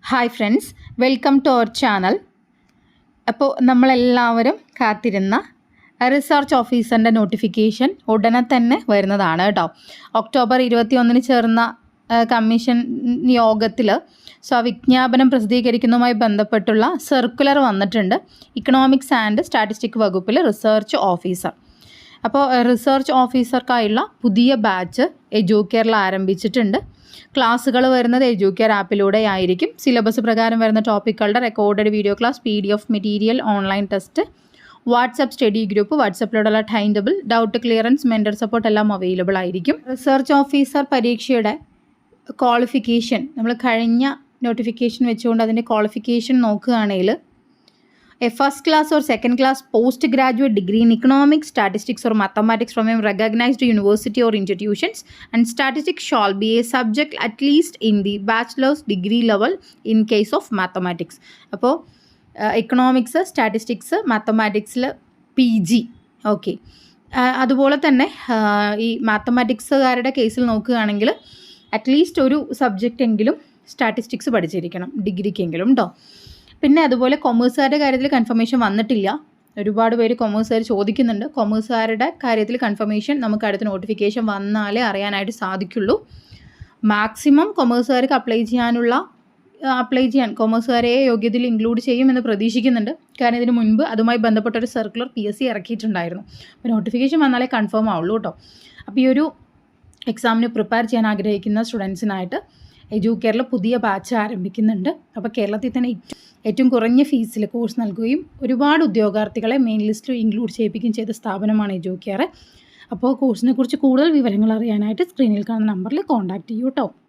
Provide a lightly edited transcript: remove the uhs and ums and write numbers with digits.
Hi friends, welcome to our channel. അപ്പോൾ നമ്മളെല്ലാവരും കാത്തിരുന്ന റിസർച്ച് ഓഫീസറിൻ്റെ നോട്ടിഫിക്കേഷൻ ഉടനെ തന്നെ വരുന്നതാണ് കേട്ടോ. ഒക്ടോബർ 21 ചേർന്ന കമ്മീഷൻ യോഗത്തിൽ വിജ്ഞാപനം പ്രസിദ്ധീകരിക്കുന്നതുമായി ബന്ധപ്പെട്ടുള്ള സർക്കുലർ വന്നിട്ടുണ്ട്. ഇക്കണോമിക്സ് ആൻഡ് സ്റ്റാറ്റിസ്റ്റിക് വകുപ്പിൽ റിസർച്ച് ഓഫീസർ. അപ്പോൾ റിസർച്ച് ഓഫീസർക്കായുള്ള പുതിയ ബാച്ച് എഡ്യൂക്കേറിൽ ആരംഭിച്ചിട്ടുണ്ട്. ക്ലാസ്സുകൾ വരുന്നത് എഡ്യൂക്കെയർ ആപ്പിലൂടെ ആയിരിക്കും. സിലബസ് പ്രകാരം വരുന്ന ടോപ്പിക്കുകളുടെ recorded video class, PDF material, online test, WhatsApp study group, വാട്സപ്പിലൂടെയുള്ള time table, doubt clearance, mentor support എല്ലാം അവൈലബിൾ ആയിരിക്കും. റിസർച്ച് ഓഫീസർ പരീക്ഷയുടെ ക്വാളിഫിക്കേഷൻ നമ്മൾ കഴിഞ്ഞ നോട്ടിഫിക്കേഷൻ വെച്ചുകൊണ്ട് അതിൻ്റെ ക്വാളിഫിക്കേഷൻ നോക്കുകയാണെങ്കിൽ a first class or second class postgraduate degree in economics, statistics or mathematics from a recognized university or institutions, and statistics shall be a subject at least in the bachelor's degree level in case of mathematics. അപ്പോൾ economics, statistics, മാത്തമാറ്റിക്സിൽ PG. Okay, അതുപോലെ തന്നെ ഈ മാത്തമാറ്റിക്സുകാരുടെ കേസിൽ നോക്കുകയാണെങ്കിൽ at least ഒരു subject എങ്കിലും statistics പഠിച്ചിരിക്കണം ഡിഗ്രിക്കെങ്കിലും കേട്ടോ. പിന്നെ അതുപോലെ കൊമേഴ്സുകാരുടെ കാര്യത്തിൽ കൺഫർമേഷൻ വന്നിട്ടില്ല. ഒരുപാട് പേര് കൊമേഴ്സുകാർ ചോദിക്കുന്നുണ്ട്. കൊമേഴ്സുകാരുടെ കാര്യത്തിൽ കൺഫർമേഷൻ നമുക്ക് അടുത്ത നോട്ടിഫിക്കേഷൻ വന്നാലേ അറിയാനായിട്ട് സാധിക്കുള്ളൂ. മാക്സിമം കൊമേഴ്സുകാർക്ക് അപ്ലൈ ചെയ്യാൻ കൊമേഴ്സുകാരെ യോഗ്യതയിൽ ഇൻക്ലൂഡ് ചെയ്യുമെന്ന് പ്രതീക്ഷിക്കുന്നുണ്ട്. കാരണം ഇതിന് മുൻപ് അതുമായി ബന്ധപ്പെട്ടൊരു സർക്കുലർ PSC ഇറക്കിയിട്ടുണ്ടായിരുന്നു. അപ്പോൾ നോട്ടിഫിക്കേഷൻ വന്നാലേ കൺഫേം ആവുള്ളൂ കേട്ടോ. അപ്പോൾ ഈ ഒരു എക്സാമിന് പ്രിപ്പയർ ചെയ്യാൻ ആഗ്രഹിക്കുന്ന സ്റ്റുഡൻസിനായിട്ട് എഡ്യൂക്കെയറിൽ പുതിയ ബാച്ച് ആരംഭിക്കുന്നുണ്ട്. അപ്പോൾ കേരളത്തിൽ തന്നെ ഏറ്റവും കുറഞ്ഞ ഫീസിൽ കോഴ്സ് നൽകുകയും ഒരുപാട് ഉദ്യോഗാർത്ഥികളെ മെയിൻ ലിസ്റ്റിൽ ഇൻക്ലൂഡ് ചെയ്യിപ്പിക്കുകയും ചെയ്ത സ്ഥാപനമാണ് എഡ്യൂക്കെയർ. അപ്പോൾ കോഴ്സിനെ കുറിച്ച് കൂടുതൽ വിവരങ്ങൾ അറിയാനായിട്ട് സ്ക്രീനിൽ കാണുന്ന നമ്പറിൽ കോൺടാക്റ്റ് ചെയ്യൂ കേട്ടോ.